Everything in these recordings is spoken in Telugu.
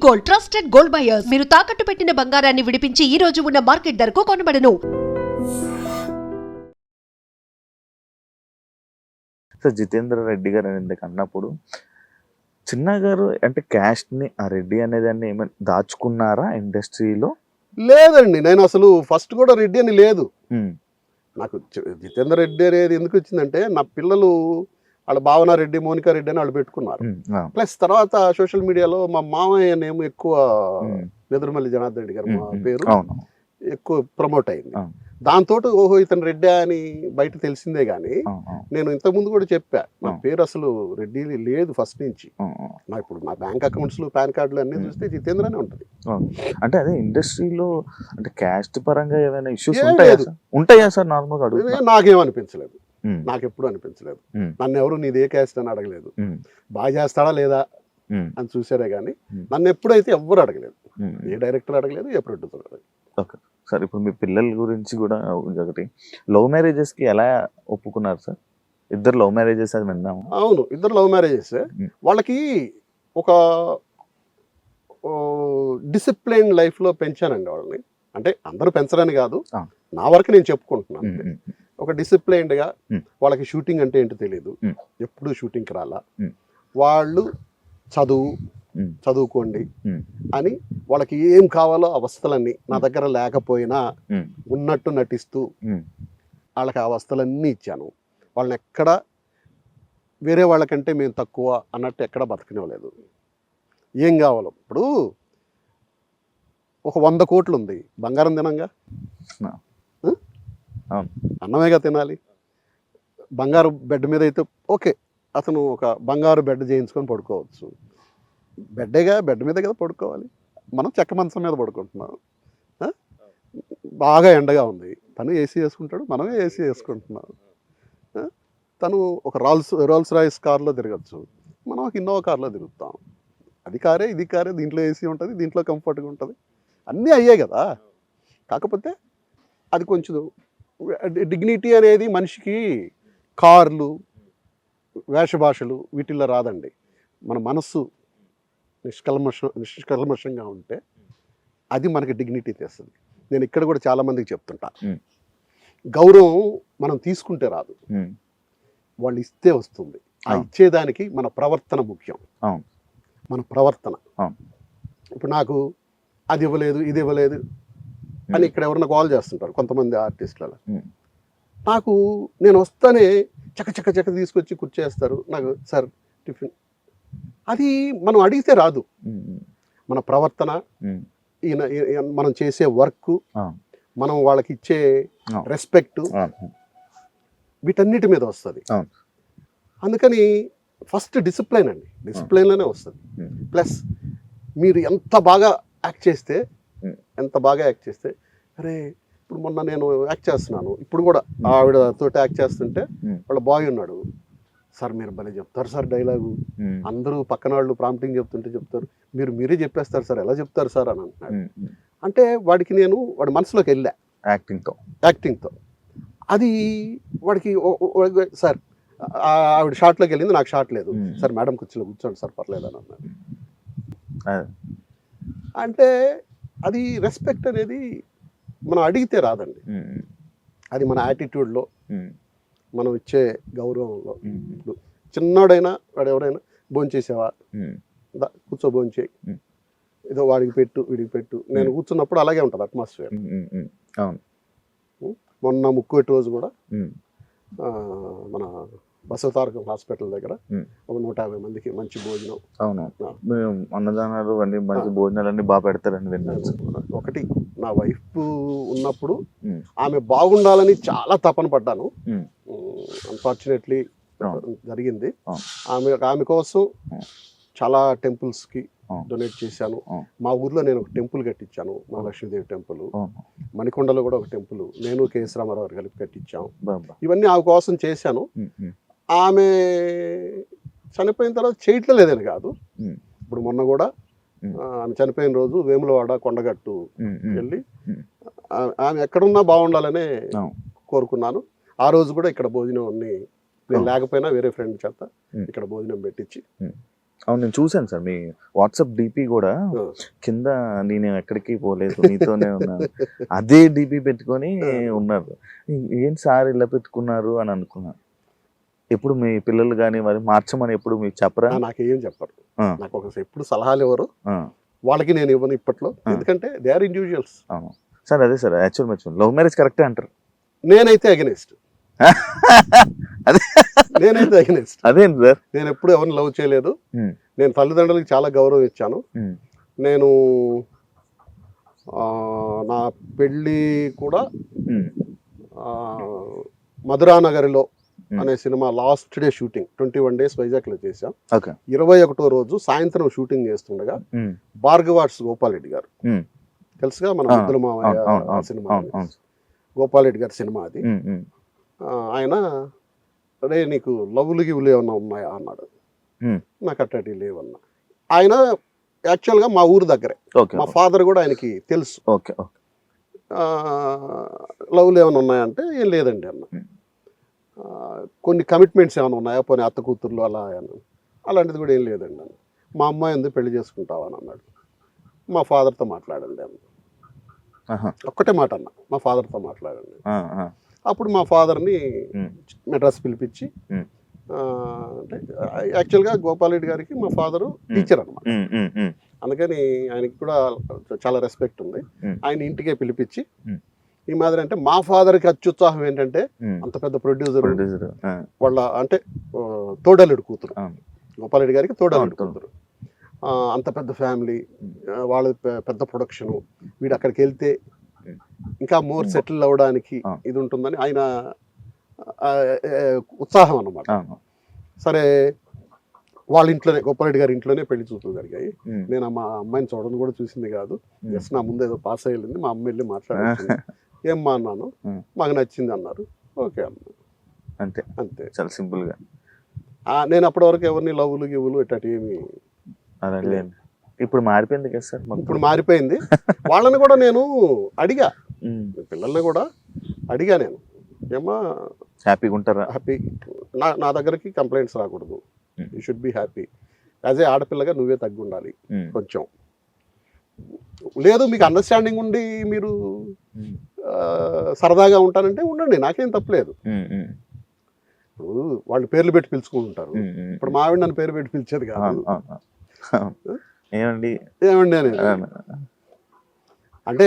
Gold trusted gold buyers. మీరు తాకట్టు పెట్టిన బంగారాన్ని విడిపించి ఈ రోజు ఉన్న మార్కెట్ ధరకు కొనబడను. సో జితేంద్ర రెడ్డి గారు అని అన్నప్పుడు చిన్న గారు అంటే క్యాస్ట్ ని ఆ రెడ్డి అనేదాన్ని ఏమైనా దాచుకున్నారా ఇండస్ట్రీలో? లేదండి, నేను అసలు ఫస్ట్ కూడా రెడ్డి అని లేదు. నాకు జితేందర్ రెడ్డి అనేది ఎందుకు వచ్చిందంటే, నా పిల్లలు వాళ్ళ భావన రెడ్డి, మోనికా రెడ్డి అని వాళ్ళు పెట్టుకున్నారు. ప్లస్ తర్వాత సోషల్ మీడియాలో మా మామయ్య నేమ్ ఎక్కువ నెదురుమల్లి జనార్దన్ రెడ్డి గారు మా పేరు ఎక్కువ ప్రమోట్ అయింది. దాంతో ఓహో ఇతను రెడ్డి అని బయట తెలిసిందే గానీ, నేను ఇంతకుముందు కూడా చెప్పా నా పేరు అసలు రెడ్డి లేదు ఫస్ట్ నుంచి. నా ఇప్పుడు నా బ్యాంక్ అకౌంట్స్ పాన్ కార్డులు అన్ని చూస్తే జితేంద్రనే ఉంటది. అంటే అదే ఇండస్ట్రీలో అంటే క్యాస్ట్ పరంగా ఏమైనా ఇష్యూస్ ఉంటాయా సార్? నార్మల్ గా నాకేమనిపించలేదు, నాకెప్పుడు అనిపించలేదు. నన్ను ఎవరు నీదే క్యాస్ట్ అని అడగలేదు. బాగా చేస్తాడా లేదా అని చూసారే గానీ నన్ను ఎప్పుడైతే ఎవ్వరు అడగలేదు. ఏ డైరెక్టర్ అడగలేదు, ఏ ప్రొడ్యూసర్ అడగలేదు. ఓకే సార్, ఇప్పుడు మీ పిల్లల గురించి కూడా ఒకటి, లవ్ మ్యారేజెస్ కి ఎలా ఒప్పుకున్నారు సార్? ఇద్దరు లవ్ మ్యారేజెస్ అది విన్నాము. అవును, ఇద్దరు లవ్ మ్యారేజెస్. వాళ్ళకి ఒక డిసిప్లైన్ లైఫ్ లో పెంచానండి వాళ్ళని. అంటే అందరూ పెంచరని కాదు, నా వరకు నేను చెప్పుకుంటున్నాను. ఒక డిసిప్లైన్డ్ గా, వాళ్ళకి షూటింగ్ అంటే ఏంటో తెలియదు, ఎప్పుడు షూటింగ్కి రాలా. వాళ్ళు చదువుకోండి అని వాళ్ళకి ఏం కావాలో ఆ వసతులన్నీ నా దగ్గర లేకపోయినా ఉన్నట్టు నటిస్తూ వాళ్ళకి ఆ వసతులన్నీ ఇచ్చాను. వాళ్ళని ఎక్కడ వేరే వాళ్ళకంటే మేము తక్కువ అన్నట్టు ఎక్కడ బతకనివ్వలేదు. ఏం కావాలో, ఇప్పుడు ఒక 100 కోట్లు ఉంది, బంగారం తినంగా, అన్నమేగా తినాలి. బంగారు బెడ్ మీద అయితే ఓకే, అతను ఒక బంగారు బెడ్ చేయించుకొని పడుకోవచ్చు. బెడ్డేగా, బెడ్ మీద కదా పడుకోవాలి. మనం చెక్క మంచం మీద పడుకుంటున్నాం. బాగా ఎండగా ఉంది, తను ఏసీ వేసుకుంటాడు, మనమే ఏసీ వేసుకుంటున్నాం. తను ఒక రోల్స్ రాయిస్ కార్లో తిరగచ్చు, మనం ఒక ఇన్నోవా కార్లో తిరుగుతాం. అది కారే, ఇది కారే, దీంట్లో ఏసీ ఉంటుంది, దీంట్లో కంఫర్ట్గా ఉంటుంది, అన్నీ అయ్యాయి కదా. కాకపోతే అది కొంచెం డిగ్నిటీ అనేది మనిషికి కార్లు, వేషభాషలు వీటిల్లో రాదండి. మన మనస్సు నిష్కల్మషంగా ఉంటే అది మనకి డిగ్నిటీ తెస్తుంది. నేను ఇక్కడ కూడా చాలా మందికి చెప్తుంటా, గౌరవం మనం తీసుకుంటే రాదు, వాళ్ళు ఇస్తే వస్తుంది. ఆ ఇచ్చేదానికి మన ప్రవర్తన ముఖ్యం. మన ప్రవర్తన. ఇప్పుడు నాకు అది ఇవ్వలేదు, ఇది ఇవ్వలేదు అని ఇక్కడ ఎవరన్నా కాల్ చేస్తుంటారు కొంతమంది ఆర్టిస్టులలో. నాకు నేను వస్తానే చక్క తీసుకొచ్చి కూర్చేస్తారు. నాకు సార్ టిఫిన్, అది మనం అడిగితే రాదు. మన ప్రవర్తన, మనం చేసే వర్క్, మనం వాళ్ళకి ఇచ్చే రెస్పెక్ట్, వీటన్నిటి మీద వస్తుంది. అందుకని ఫస్ట్ డిసిప్లైన్ అండి, డిసిప్లైన్లోనే వస్తుంది. ప్లస్ మీరు ఎంత బాగా యాక్ట్ చేస్తే, అరే ఇప్పుడు మొన్న నేను యాక్ట్ చేస్తున్నాను, ఇప్పుడు కూడా ఆవిడతో యాక్ట్ చేస్తుంటే వాళ్ళ బాయ్ ఉన్నాడు, సార్ మీరు భలే చెప్తారు సార్ డైలాగు, అందరూ పక్కన వాళ్ళు ప్రాంప్టింగ్ చెప్తారు, మీరే చెప్పేస్తారు సార్, ఎలా చెప్తారు సార్ అని అంటున్నాడు. అంటే వాడికి వాడి మనసులోకి వెళ్ళా యాక్టింగ్తో. అది వాడికి సార్ ఆవిడ షాట్లోకి వెళ్ళింది, నాకు షాట్ లేదు సార్, మేడం కూర్చోండి సార్ పర్లేదు అని అన్నాడు. అంటే అది రెస్పెక్ట్ అనేది మనం అడిగితే రాదండి, అది మన యాటిట్యూడ్లో, మనం ఇచ్చే గౌరవంలో. ఇప్పుడు చిన్నోడైనా వాడు ఎవరైనా భోంచేసావా, కూర్చో భోంచేయి, ఏదో వాడికి పెట్టు వీడికి పెట్టు. నేను కూర్చున్నప్పుడు అలాగే ఉంటుంది అట్మాస్ఫియర్. మొన్న ముక్కుపెట్టి రోజు కూడా మన బసవతారకం హాస్పిటల్ దగ్గర ఒక 150 మందికి మంచి భోజనం. అన్నదానాలు అన్ని మంచి భోజనాలు అన్ని బాగా పెడతారని విన్నాను. ఒకటి, నా వైఫ్ ఉన్నప్పుడు ఆమె బాగుండాలని చాలా తపన పడ్డాను. అన్ఫార్చునేట్లీ జరిగింది. ఆమె కోసం చాలా టెంపుల్స్కి డొనేట్ చేశాను. మా ఊర్లో నేను ఒక టెంపుల్ కట్టించాను, మా లక్ష్మీదేవి టెంపుల్. మణికొండలో కూడా ఒక టెంపుల్ నేను కేఎస్ రామారావు గారు కలిపి కట్టించాము. ఇవన్నీ ఆమె కోసం చేశాను. ఆమె చనిపోయిన తర్వాత చేయట్లేదని కాదు, ఇప్పుడు మొన్న కూడా ఆమె చనిపోయిన రోజు వేములవాడ కొండగట్టు వెళ్ళి ఆమె ఎక్కడున్నా బాగుండాలనే కోరుకున్నాను. ఆ రోజు కూడా ఇక్కడ భోజనం అన్ని, నేను లేకపోయినా వేరే ఫ్రెండ్ చేత ఇక్కడ భోజనం పెట్టించి అవును, నేను చూశాను సార్ మీ వాట్సాప్ డిపి కూడా కింద నేను ఎక్కడికి పోలేదు నీతోనే ఉన్నాను అదే డిపి పెట్టుకొని ఉన్నారు. ఏంటి సార్ ఇలా పెట్టుకున్నారు అని అనుకున్నాను. ఎప్పుడు మీ పిల్లలు కానీ మరి మార్చమని ఎప్పుడు మీకు చెప్పరా? నాకేం చెప్పరు, నాకు ఒక ఎప్పుడు సలహాలు ఎవరు, వాళ్ళకి నేను ఇవ్వను ఇప్పట్లో, ఎందుకంటే దే ఆర్ ఇండివిజువల్స్. సార్ అదే సార్ యాక్చువల్ లవ్ మ్యారేజ్ కరెక్టే అంటారు. నేనైతే అగెనిస్ట్, నేనైతే అగెనిస్ట్. అదేంటి సార్? నేను ఎప్పుడు ఎవరిని లవ్ చేయలేదు. నేను తల్లిదండ్రులకి చాలా గౌరవం ఇచ్చాను. నేను నా పెళ్ళి కూడా మధురానగరిలో అనే cinema last day shooting 21 days Vizag లో చేశాం. 21వ రోజు సాయంత్రం షూటింగ్ చేస్తుండగా భార్గవాట్స్ గోపాల్ రెడ్డి గారు తెలుసుగా, మన బుద్ధుల మామయ్య సినిమా, గోపాల్ రెడ్డి గారి సినిమా అది. ఆయన అరే నీకు లవ్లు గివ్లు ఏమన్నా ఉన్నాయా అన్నాడు. నాకు అట్టటి లేవన్నా. ఆయన యాక్చువల్గా మా ఊరు దగ్గరే, మా ఫాదర్ కూడా ఆయనకి తెలుసు. లవ్లు ఏమైనా ఉన్నాయంటే ఏం లేదండి అన్న. కొన్ని కమిట్మెంట్స్ ఏమైనా ఉన్నాయా, పోనీ అత్త కూతుర్లు అలా అన్నాను. అలాంటిది కూడా ఏం లేదండి అన్న. మా అమ్మాయి ఎందుకు పెళ్లి చేసుకుంటావని అన్నాడు. మా ఫాదర్తో మాట్లాడండి అన్న, ఒక్కటే మాట అన్న, మా ఫాదర్తో మాట్లాడండి. అప్పుడు మా ఫాదర్ని మెడ్రాస్ పిలిపించి, అంటే యాక్చువల్గా గోపాల్ రెడ్డి గారికి మా ఫాదరు టీచర్ అనమాట, అందుకని ఆయనకి కూడా చాలా రెస్పెక్ట్ ఉంది. ఆయన ఇంటికే పిలిపించి ఈ మాదిరి, అంటే మా ఫాదర్కి అత్యుత్సాహం ఏంటంటే అంత పెద్ద ప్రొడ్యూసర్ వాళ్ళ అంటే తోడల్లుడు కూతురు, గోపాల్ రెడ్డి గారికి తోడల్లుడు కూతురు, అంత పెద్ద ఫ్యామిలీ, వాళ్ళ పెద్ద ప్రొడక్షను, వీడు అక్కడికి వెళ్తే ఇంకా మోర్ సెటిల్ అవ్వడానికి ఇది ఉంటుందని ఆయన ఉత్సాహం అన్నమాట. సరే వాళ్ళ ఇంట్లోనే, గోపాల్ గారి ఇంట్లోనే పెళ్లి చూపులు జరిగాయి. నేను మా అమ్మాయిని చూడడం కూడా చూసింది కాదు, జస్ట్ నా ముందు ఏదో పాస్ అయ్యింది. మా అమ్మ వెళ్ళి మాట్లాడుతుంది, ఏమ్మా అన్నాను, మాకు నచ్చింది అన్నారు. ఓకే అన్నా, అంతే అంతే, చాలా సింపుల్ గా. నేను అప్పటి వరకు ఎవరిని లవ్లు గివ్వులు ఇట్లాంటి ఏమి. ఇప్పుడు మారిపోయింది కదా సార్? ఇప్పుడు మారిపోయింది. వాళ్ళని కూడా నేను అడిగా, పిల్లల్ని కూడా అడిగా నేను, ఏమా హ్యాపీగా ఉంటారా? హ్యాపీ, నా దగ్గరకి కంప్లైంట్స్ రాకూడదు, you should be happy. As a ఆడపిల్లగా నువ్వే తగ్గి ఉండాలి కొంచెం. లేదు మీకు అండర్స్టాండింగ్ ఉండి మీరు సరదాగా ఉంటానంటే ఉండండి, నాకేం తప్పలేదు. వాళ్ళు పేర్లు పెట్టి పిలుచుకుంటుంటారు. ఇప్పుడు మా ఆవిడ నన్ను పేరు పెట్టి పిలిచేది కాదు. ఏమండి ఏమండి అని అంటే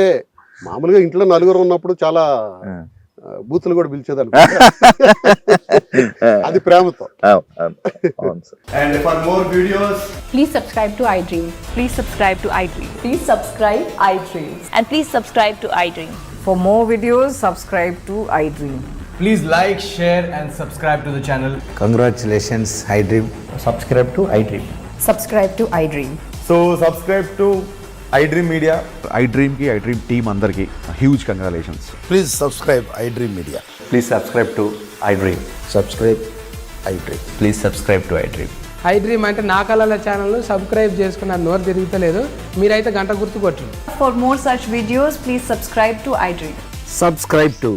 మామూలుగా ఇంట్లో నలుగురు ఉన్నప్పుడు చాలా బూతులు కూడా పిలిచేది అనుకో, అది ప్రేమతో. And for more videos, please subscribe to iDream. Please subscribe to iDream. Please subscribe iDream. And please subscribe to iDream. For more videos, subscribe to iDream. please like, share and subscribe to the channel. Congratulations, iDream. Subscribe to iDream. Subscribe to iDream. So subscribe to iDream Media. iDream ki iDream team andarki huge congratulations. Please subscribe iDream Media. Please subscribe to iDream. Subscribe iDream. Please subscribe to iDream. iDream అంటే నా కళల ఛానల్ సబ్స్క్రైబ్ చేసుకున్న నోరు తిరుగుతలేదు, మీరైతే గంట గుర్తు కొట్టండి. For more such videos, please subscribe to iDream. Subscribe to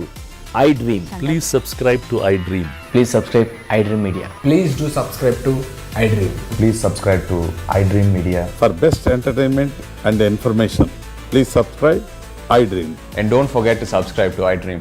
iDream. Please subscribe to iDream. Please subscribe iDream Media. Please do subscribe to iDream. Please subscribe to iDream Media. For best entertainment and information, please subscribe iDream. And don't forget to subscribe to iDream.